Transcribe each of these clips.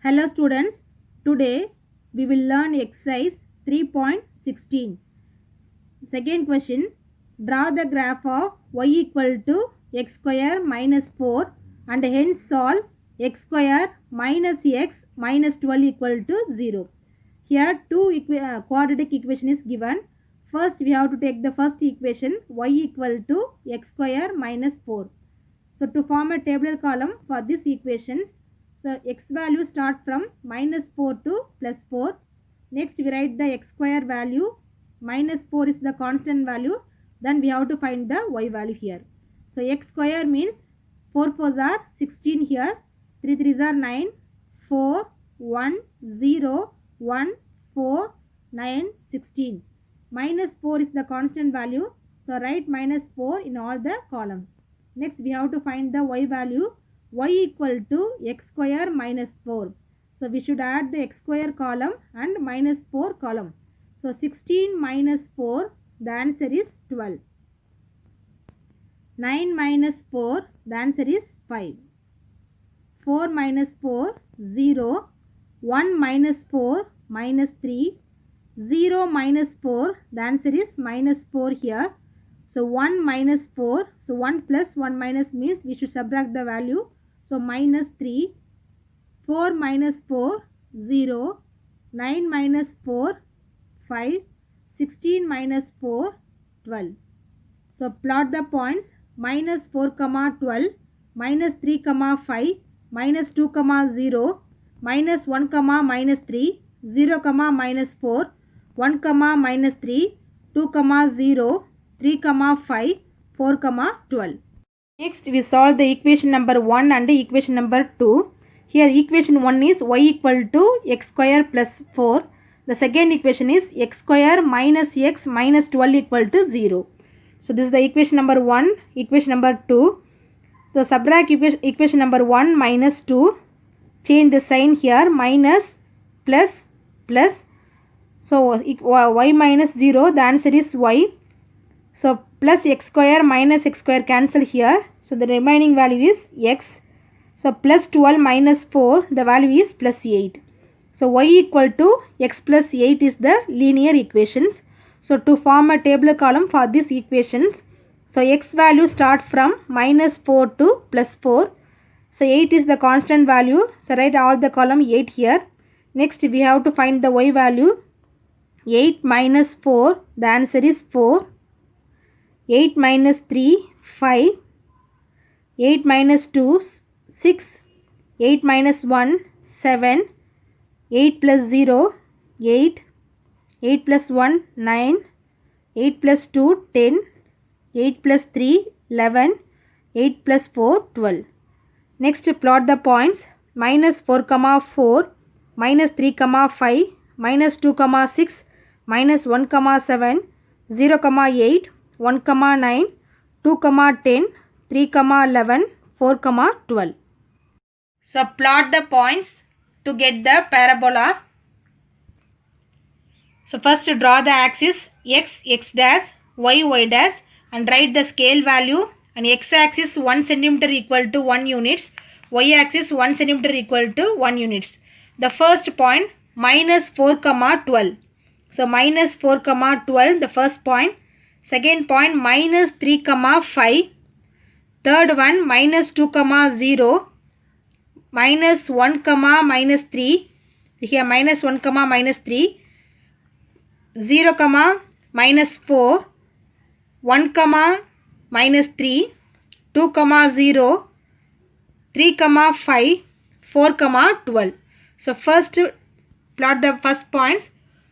Hello students, today we will learn exercise 3.16. Second question, draw the graph of y equal to x square minus 4 and hence solve x square minus x minus 12 equal to 0. Here two quadratic equation is given. First we have to take the first equation y equal to x square minus 4. So to form a tabular column for these equations, so x value start from minus 4 to plus 4. Next we write the x square value, minus 4 is the constant value, then we have to find the y value here. So x square means 4 4s are 16 here, 3 3s are 9, 4, 1, 0, 1, 4, 9, 16. Minus 4 is the constant value, so write minus 4 in all the columns. Next we have to find the y value, y equal to x square minus 4. So we should add the x square column and minus 4 column. So 16 minus 4, the answer is 12. 9 minus 4, the answer is 5. 4 minus 4, 0. 1 minus 4, minus 3. 0 minus 4, the answer is minus 4 here. So 1 minus 4, so 1 plus 1 minus means we should subtract the value. So minus 3, 4 minus 4, 0, 9 minus 4, 5, 16 minus 4, 12. So plot the points minus 4 comma 12, minus 3 comma 5, minus 2 comma 0, minus 1 comma minus 3, 0 comma minus 4, 1 comma minus 3, 2 comma 0, 3 comma 5, 4 comma 12. Next we solve the equation number 1 and equation number 2. Here equation 1 is y equal to x square plus 4. The second equation is x square minus x minus 12 equal to 0. So this is the equation number 1, equation number 2. So subtract equation number 1 minus 2. Change the sign here, minus plus plus. So y minus 0, the answer is y. So plus x square minus x square cancel here. So the remaining value is x. So plus 12 minus 4, the value is plus 8. So y equal to x plus 8 is the linear equations. So to form a tabular column for these equations, so x value start from minus 4 to plus 4. So 8 is the constant value. So write all the column 8 here. Next we have to find the y value. 8 minus 4, the answer is 4. 8 minus 3, 5. 8 minus 2, 6. 8 minus 1, 7. 8 plus 0, 8. 8 plus 1, 9. 8 plus 2, 10. 8 plus 3, 11. 8 plus 4, 12. Next plot the points minus 4 comma 4, minus 3 comma 5, minus 2 comma 6, minus 1 comma 7, 0 comma 8, 1 comma 9, 2 comma 10, 3 comma 11, 4 comma 12. So plot the points to get the parabola. So first draw the axis x dash, y dash and write the scale value, and x axis 1 centimeter equal to 1 units, y axis 1 centimeter equal to 1 units. The first point minus 4 comma 12. So minus 4 comma 12 the first point. Second point minus 3 comma 5. Third one minus 2 comma 0. Minus 1 comma minus 3. Here minus 1 comma minus 3. 0 comma minus 4. 1 comma minus 3. 2 comma 0. 3 comma 5. 4 comma 12. So first plot the first points.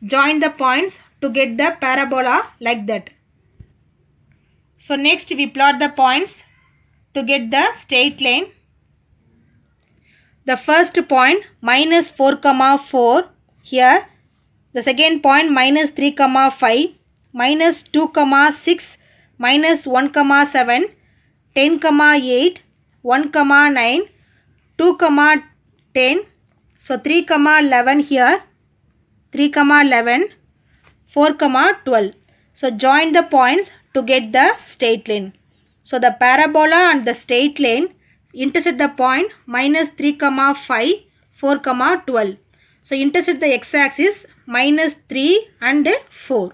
Join the points to get the parabola like that. So next we plot the points to get the straight line. The first point minus 4 comma 4 here. The second point minus 3 comma 5, minus 2 comma 6, minus 1 comma 7, 10 comma 8, 1 comma 9, 2 comma 10. So 3 comma 11 here, 3 comma 11, 4 comma 12. So join the points to get the straight line. So the parabola and the straight line intersect the point minus 3 comma 5 4 comma 12. So intersect the x-axis minus 3 and 4.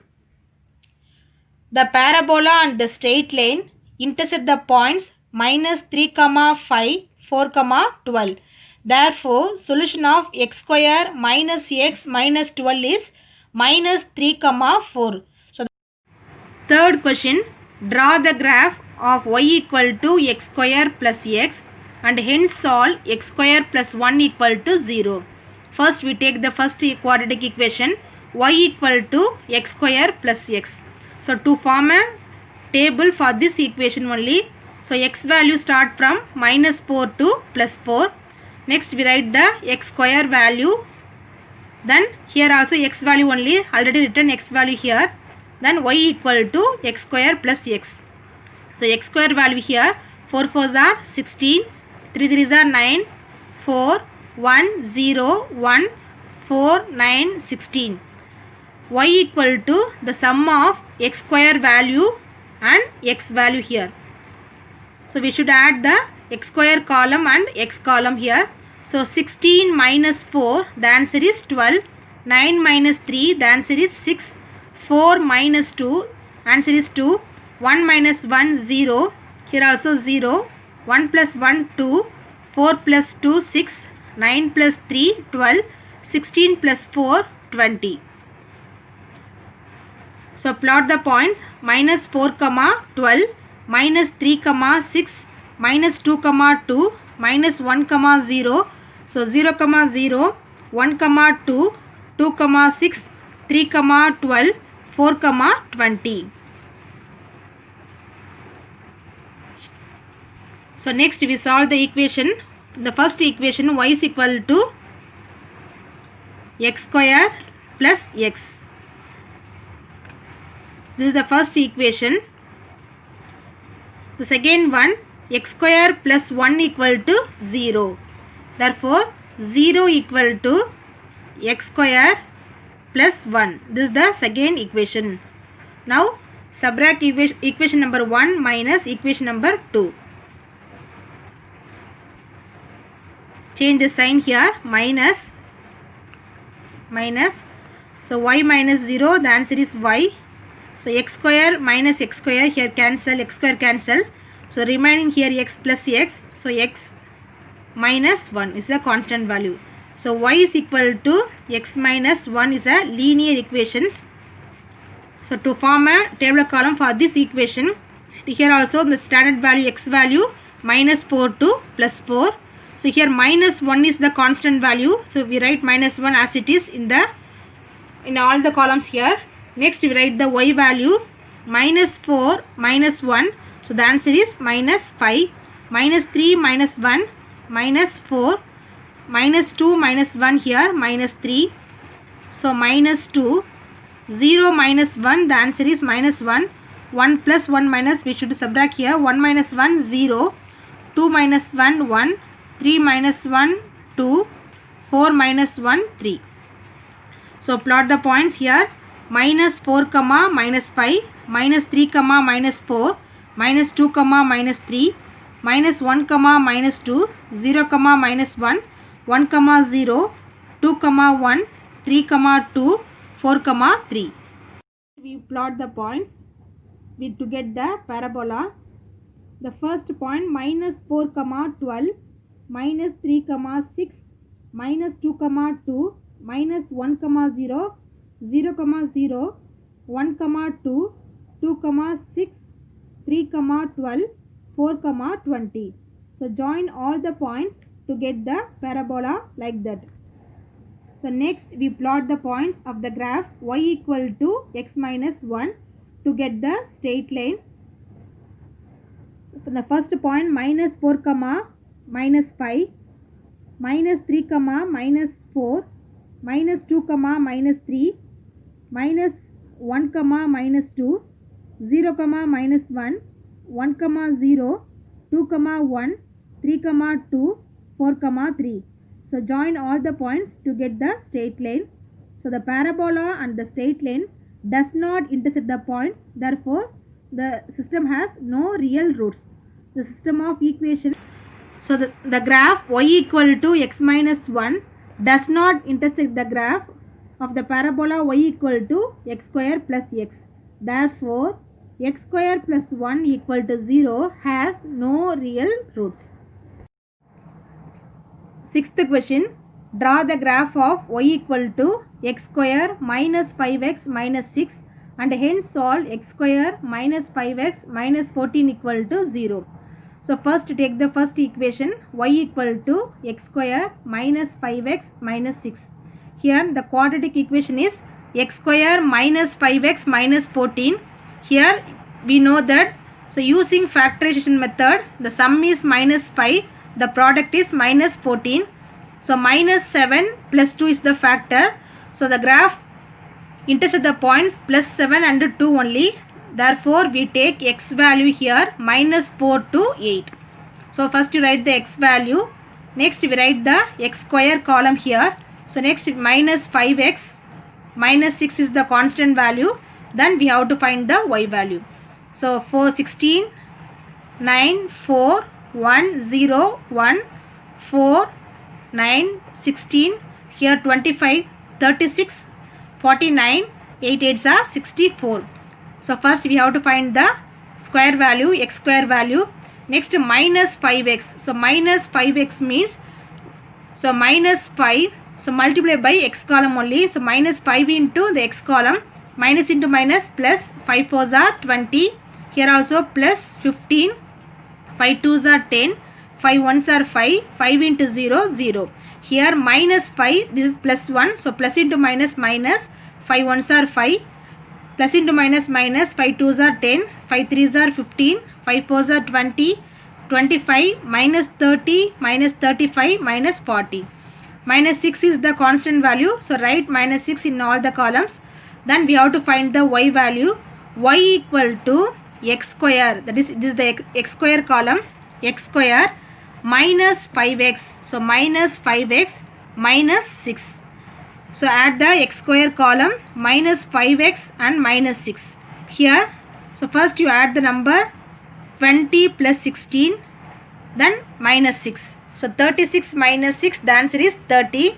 The parabola and the straight line intersect the points minus 3 comma 5 4 comma 12. Therefore solution of x square minus x minus 12 is minus 3 comma 4. So third question, draw the graph of y equal to x square plus x and hence solve x square plus 1 equal to 0. First we take the first quadratic equation, y equal to x square plus x. So to form a table for this equation only, so x value start from minus 4 to plus 4. Next we write the x square value. Then here also x value only, already written x value here. Then y equal to x square plus x. So x square value here 4 4s are 16, 3 3s are 9, 4, 1, 0, 1, 4, 9, 16. Y equal to the sum of x square value and x value here. So we should add the x square column and x column here. So 16 minus 4, the answer is 12. 9 minus 3, the answer is 6. 4 minus 2, answer is 2. 1 minus 1, 0. Here also 0. 1 plus 1, 2. 4 plus 2, 6. 9 plus 3, 12. 16 plus 4, 20. So plot the points minus 4 comma 12, minus 3 comma 6, minus 2 comma 2, minus 1 comma 0. So 0 comma 0, 1 comma 2, 2 comma 6, 3 comma 12, 4 comma 20. So next we solve the equation. The first equation, y is equal to x square plus x. This is the first equation. The second one, x square plus 1 equal to 0. Therefore 0 equal to x square plus 1. This is the second equation. Now subtract equation number 1 minus equation number 2. Change the sign here, minus. So y minus 0, the answer is y. So x square minus x square, here cancel, x square cancel. So remaining here x plus x. So x minus 1 is the constant value. So y is equal to x minus 1 is a linear equations. So to form a table column for this equation, here also the standard value x value minus 4 to plus 4. So here minus 1 is the constant value. So we write minus 1 as it is in all the columns here. Next we write the y value minus 4 minus 1. So the answer is minus 5. Minus 3 minus 1 minus 4. Minus 2 minus 1 here minus 3. So minus 2. 0 minus 1, the answer is minus 1. 1 plus 1 minus, we should subtract here. 1 minus 1, 0. 2 minus 1, 1. 3 minus 1, 2. 4 minus 1, 3. So plot the points here. Minus 4 comma minus 5. Minus 3 comma minus 4. Minus 2 comma minus 3. Minus 1 comma minus 2. 0 comma minus 1. 1 comma 0. 2 comma 1. 3 comma 2. 4 comma 3. We plot the points to get the parabola. The first point minus 4 comma 12, minus 3 comma 6, minus 2 comma 2, minus 1 comma 0, 0 comma 0, 1 comma 2, 2 comma 6, 3 comma 12, 4 comma 20. So join all the points to get the parabola like that. So next we plot the points of the graph y equal to x minus 1 to get the straight line. So for the first point minus 4 comma minus 5, minus 3 comma minus 4, minus 2 comma minus 3, minus 1 comma minus 2, 0 comma minus 1, 1 comma 0, 2 comma 1, 3 comma 2, 4 comma 3. So join all the points to get the straight line. So the parabola and the straight line does not intersect the point. Therefore the system has no real roots. The system of equation. So the graph y equal to x minus 1 does not intersect the graph of the parabola y equal to x square plus x. Therefore, x square plus 1 equal to 0 has no real roots. Sixth question. Draw the graph of y equal to x square minus 5x minus 6 and hence solve x square minus 5x minus 14 equal to 0. So first take the first equation, y equal to x square minus 5x minus 6. Here the quadratic equation is x square minus 5x minus 14. Here we know that, so using factorization method, the sum is minus 5, the product is minus 14. So minus 7 plus 2 is the factor. So the graph intersect the points plus 7 and 2 only. Therefore, we take x value here minus 4 to 8. So first you write the x value. Next we write the x square column here. So next minus 5x minus 6 is the constant value. Then we have to find the y value. So 4, 16, 9, 4, 1, 0, 1, 4, 9, 16, here 25, 36, 49, 8 8s are 64. So first we have to find the square value, x square value. Next minus 5x. So minus 5x means, so minus 5. So multiply by x column only. So minus 5 into the x column. Minus into minus plus 5 4s are 20. Here also plus 15. 5 2s are 10. 5 1s are 5. 5 into 0, 0. Here minus 5. This is plus 1. So plus into minus minus. 5 1s are 5. Plus into minus minus, 5 2s are 10, 5 3s are 15, 5 4s are 20, 25, minus 30, minus 35, minus 40. Minus 6 is the constant value. So write minus 6 in all the columns. Then we have to find the y value. Y equal to x square. That is, this is the x square column. X square minus 5x. So minus 5x minus 6. So add the x square column, minus 5x and minus 6. Here, so first you add the number 20 plus 16, then minus 6. So 36 minus 6, the answer is 30.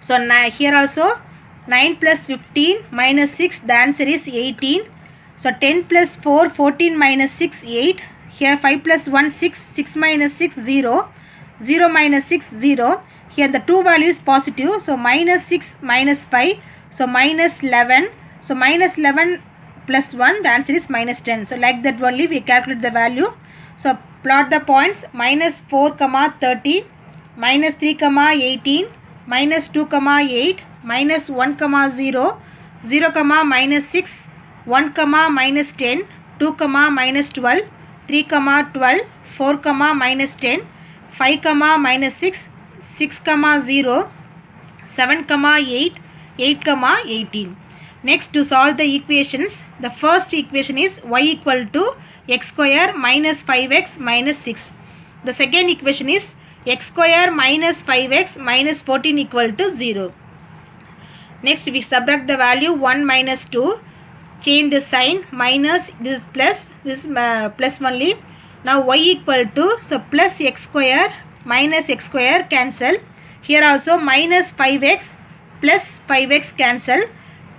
So here also 9 plus 15 minus 6, the answer is 18. So 10 plus 4, 14 minus 6, 8. Here 5 plus 1, 6, 6 minus 6, 0. 0 minus 6, 0. Here the two value is positive. So minus 6 minus 5. So minus 11. So minus 11 plus 1. The answer is minus 10. So like that only we calculate the value. So plot the points. Minus 4 comma 30. Minus 3 comma 18. Minus 2 comma 8. Minus 1 comma 0. 0 comma minus 6. 1 comma minus 10. 2 comma minus 12. 3 comma 12. 4 comma minus 10. 5 comma minus 6. 6 comma 0, 7 comma 8, 8 comma 18. Next, to solve the equations, the first equation is y equal to x square minus 5x minus 6. The second equation is x square minus 5x minus 14 equal to 0. Next, we subtract the value 1 minus 2. Change the sign, minus, this is plus, this is plus only. Now y equal to, so plus x square minus x square cancel. Here also minus 5x plus 5x cancel.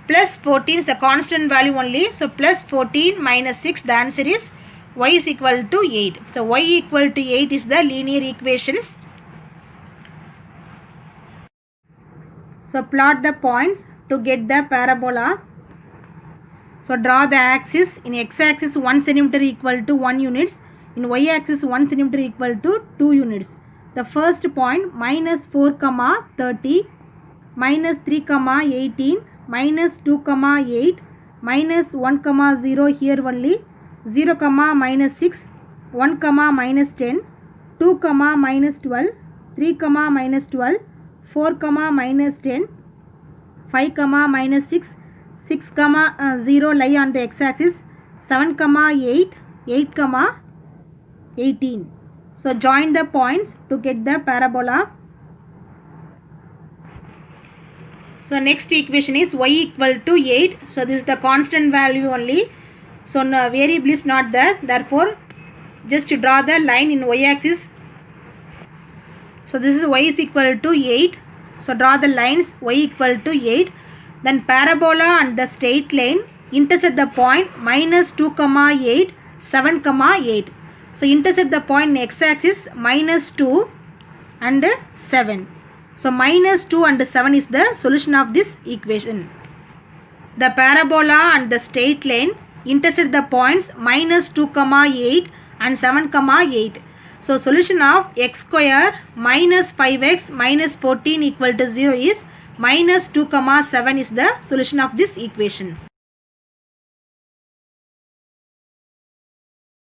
Plus 14 is the constant value only. So plus 14 minus 6, the answer is y is equal to 8. So y equal to 8 is the linear equations. So plot the points to get the parabola. So draw the axis. In x-axis 1 cm equal to 1 units. In y-axis 1 cm equal to 2 units. The first point minus 4 comma 30, minus 3 comma 18, minus 2 comma 8, minus 1 comma 0 here only, 0 comma minus 6, 1 comma minus 10, 2 comma minus 12, 3 comma minus 12, 4 comma minus 10, 5 comma minus 6, 6 comma 0 lie on the x-axis, 7 comma 8, 8 comma 18. So join the points to get the parabola. So next equation is y equal to 8. So this is the constant value only. So no, variable is not there. Therefore, just to draw the line in y-axis. So this is y is equal to 8. So draw the lines y equal to 8. Then parabola and the straight line intersect the point minus 2, 8, 7, 8. So intersect the point in x-axis minus 2 and 7. So minus 2 and 7 is the solution of this equation. The parabola and the straight line intersect the points minus 2, 8 and 7, 8. So solution of x square minus 5x minus 14 equal to 0 is minus 2, 7 is the solution of this equation.